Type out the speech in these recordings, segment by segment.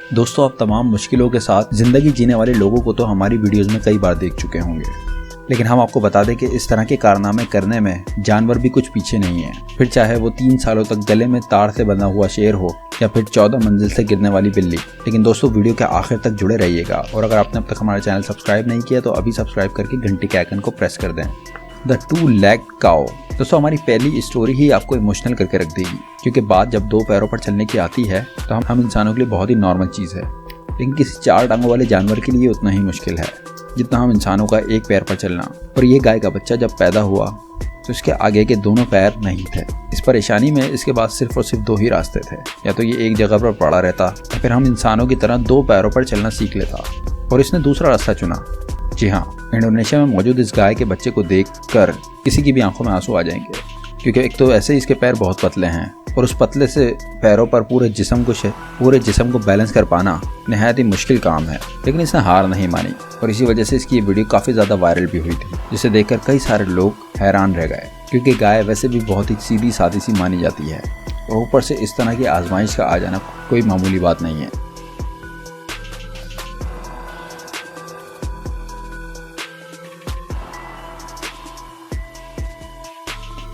दोस्तों, आप तमाम मुश्किलों के साथ ज़िंदगी जीने वाले लोगों को तो हमारी वीडियोज़ में कई बार देख चुके होंगे, लेकिन हम आपको बता दें कि इस तरह के कारनामे करने में जानवर भी कुछ पीछे नहीं है। फिर चाहे वो 3 सालों तक गले में तार से बंधा हुआ शेर हो या फिर 14 मंजिल से गिरने वाली बिल्ली। लेकिन दोस्तों, वीडियो के आखिर तक जुड़े रहिएगा और अगर आपने अब तक हमारा चैनल सब्सक्राइब नहीं किया तो अभी सब्सक्राइब करके घंटी के आइकन को प्रेस कर दें। द 2-legged काऊ। दोस्तों, हमारी पहली स्टोरी ही आपको इमोशनल करके रख देगी, क्योंकि बात जब 2 पैरों पर चलने की आती है तो हम इंसानों के लिए बहुत ही नॉर्मल चीज़ है, लेकिन किसी 4 टांगों वाले जानवर के लिए उतना ही मुश्किल है जितना हम इंसानों का एक पैर पर चलना। और ये गाय का बच्चा जब पैदा हुआ तो इसके आगे के दोनों पैर नहीं थे। इस परेशानी में इसके पास सिर्फ और सिर्फ 2 ही रास्ते थे, या तो ये एक जगह पर पड़ा रहता या फिर हम इंसानों की तरह 2 पैरों पर चलना सीख लेता। और इसने दूसरा रास्ता चुना। जी हाँ, इंडोनेशिया में मौजूद इस गाय के बच्चे को देख कर किसी की भी आंखों में आंसू आ जाएंगे, क्योंकि एक तो ऐसे ही इसके पैर बहुत पतले हैं और उस पतले से पैरों पर पूरे जिस्म को बैलेंस कर पाना निहायत ही मुश्किल काम है। लेकिन इसने हार नहीं मानी और इसी वजह से इसकी ये वीडियो काफ़ी ज़्यादा वायरल भी हुई थी, जिसे देखकर कई सारे लोग हैरान रह गए, क्योंकि गाय वैसे भी बहुत ही सीधी सादी सी मानी जाती है और ऊपर से इस तरह की आजमाइश का आ जाना कोई मामूली बात नहीं है।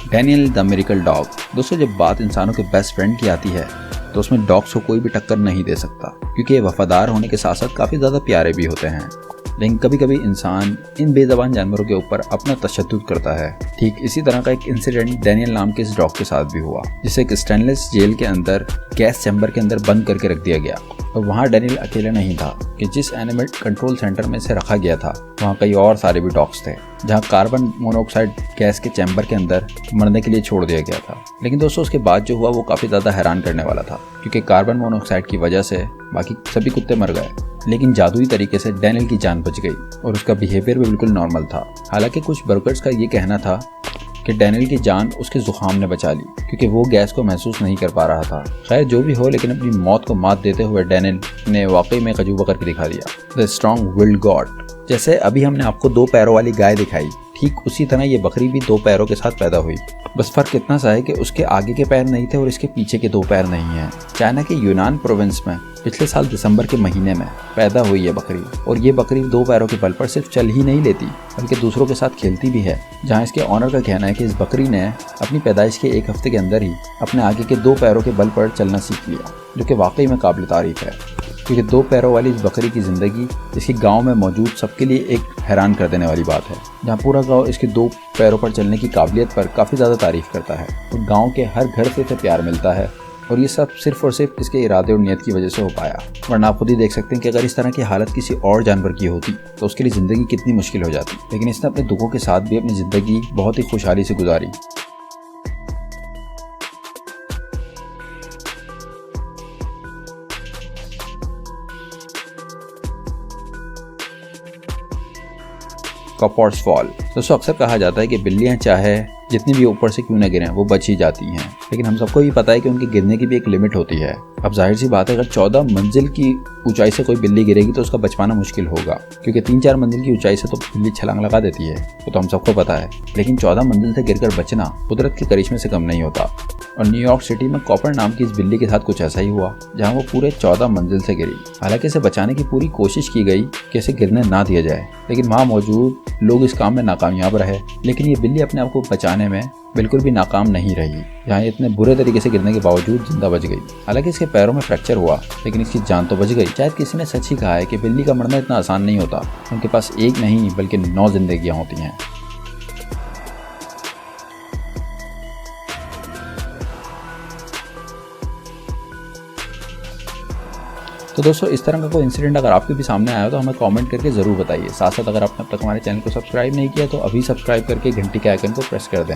Daniel the miracle dog. दोस्तों, जब बात इंसानों के बेस्ट फ्रेंड की आती है तो उसमें डॉग्स को कोई भी टक्कर नहीं दे सकता, क्योंकि ये वफादार होने के साथ साथ काफ़ी ज़्यादा प्यारे भी होते हैं। लेकिन कभी कभी इंसान इन बेज़बान जानवरों के ऊपर अपना तशद्दुद करता है। ठीक इसी तरह का एक इंसिडेंट डैनियल नाम के इस डॉग के साथ भी हुआ, जिसे एक स्टेनलेस जेल के अंदर गैस चैम्बर के अंदर बंद करके रख दिया गया। और वहाँ डैनियल अकेले नहीं था कि जिस एनिमल कंट्रोल सेंटर में इसे रखा गया था वहाँ कई और सारे भी डॉग्स थे, जहाँ कार्बन मोनोऑक्साइड गैस के चैम्बर के अंदर मरने के लिए छोड़ दिया गया था। लेकिन दोस्तों, उसके बाद जो हुआ वो काफ़ी ज़्यादा हैरान करने वाला था, क्योंकि कार्बन मोनोऑक्साइड की वजह से बाकी सभी कुत्ते मर गए, लेकिन जादुई तरीके से डैनियल की जान बच गई और उसका बिहेवियर भी बिल्कुल नॉर्मल था। हालांकि कुछ ब्रोकर्स का ये कहना था कि डैनियल की जान उसके जुकाम ने बचा ली, क्योंकि वो गैस को महसूस नहीं कर पा रहा था। खैर, जो भी हो, लेकिन अपनी मौत को मात देते हुए डैनियल ने वाकई में अजूबा करके दिखा दिया। The strong willed God. जैसे अभी हमने आपको 2 पैरों वाली गाय दिखाई, ठीक उसी तरह ये बकरी भी 2 पैरों के साथ पैदा हुई। बस फर्क इतना सा है कि उसके आगे के पैर नहीं थे और इसके पीछे के 2 पैर नहीं हैं। चाइना के यूनान प्रोविंस में पिछले साल दिसंबर के महीने में पैदा हुई है बकरी, और ये बकरी 2 पैरों के बल पर सिर्फ चल ही नहीं लेती बल्कि दूसरों के साथ खेलती भी है। जहां इसके ऑनर का कहना है कि इस बकरी ने अपनी पैदाइश के 1 हफ्ते के अंदर ही अपने आगे के 2 पैरों के बल पर चलना सीख लिया, जो कि वाकई में काबिल तारीफ है। क्योंकि 2 पैरों वाली इस बकरी की ज़िंदगी इसके गांव में मौजूद सबके लिए एक हैरान कर देने वाली बात है, जहां पूरा गांव इसके 2 पैरों पर चलने की काबिलियत पर काफ़ी ज़्यादा तारीफ करता है और गांव के हर घर से इसे प्यार मिलता है। और ये सब सिर्फ और सिर्फ इसके इरादे और नियत की वजह से हो पाया। वरना आप खुद ही देख सकते हैं कि अगर इस तरह की हालत किसी और जानवर की होती तो उसके लिए ज़िंदगी कितनी मुश्किल हो जाती। लेकिन इसने अपने दुखों के साथ भी अपनी ज़िंदगी बहुत ही खुशहाली से गुजारी। कॉपर्स फॉल। दोस्तों, अक्सर कहा जाता है कि बिल्लियां चाहे जितनी भी ऊपर से क्यों न गिरें वो बच ही जाती हैं, लेकिन हम सबको ये पता है कि उनके गिरने की भी एक लिमिट होती है। अब जाहिर सी बात है, अगर 14 मंजिल की ऊंचाई से कोई बिल्ली गिरेगी तो उसका बच पाना मुश्किल होगा, क्योंकि 3-4 मंजिल की ऊंचाई से तो बिल्ली छलांग लगा देती है, वो तो हम सबको पता है। लेकिन 14 मंजिल से गिरकर बचना कुदरत के करिश्मे से कम नहीं होता। और न्यूयॉर्क सिटी में कॉपर नाम की इस बिल्ली के साथ कुछ ऐसा ही हुआ, जहां वो पूरे 14 मंजिल से गिरी। हालांकि इसे बचाने की पूरी कोशिश की गई कि इसे गिरने ना दिया जाए, लेकिन वहाँ मौजूद लोग इस काम में नाकामयाब रहे। लेकिन ये बिल्ली अपने आप को बचाने में बिल्कुल भी नाकाम नहीं रही, जहाँ इतने बुरे तरीके से गिरने के बावजूद जिंदा बच गई। हालांकि इसके पैरों में फ्रैक्चर हुआ, लेकिन इसकी जान तो बच गई। शायद किसी ने सच ही कहा है कि बिल्ली का मरना इतना आसान नहीं होता, उनके पास एक नहीं बल्कि 9 जिंदगियां होती हैं। तो दोस्तों, इस तरह का कोई इंसिडेंट अगर आपके भी सामने आया हो तो हमें कमेंट करके ज़रूर बताइए। साथ साथ अगर आपने अब तक हमारे चैनल को सब्सक्राइब नहीं किया तो अभी सब्सक्राइब करके घंटी के आइकन को प्रेस कर दें।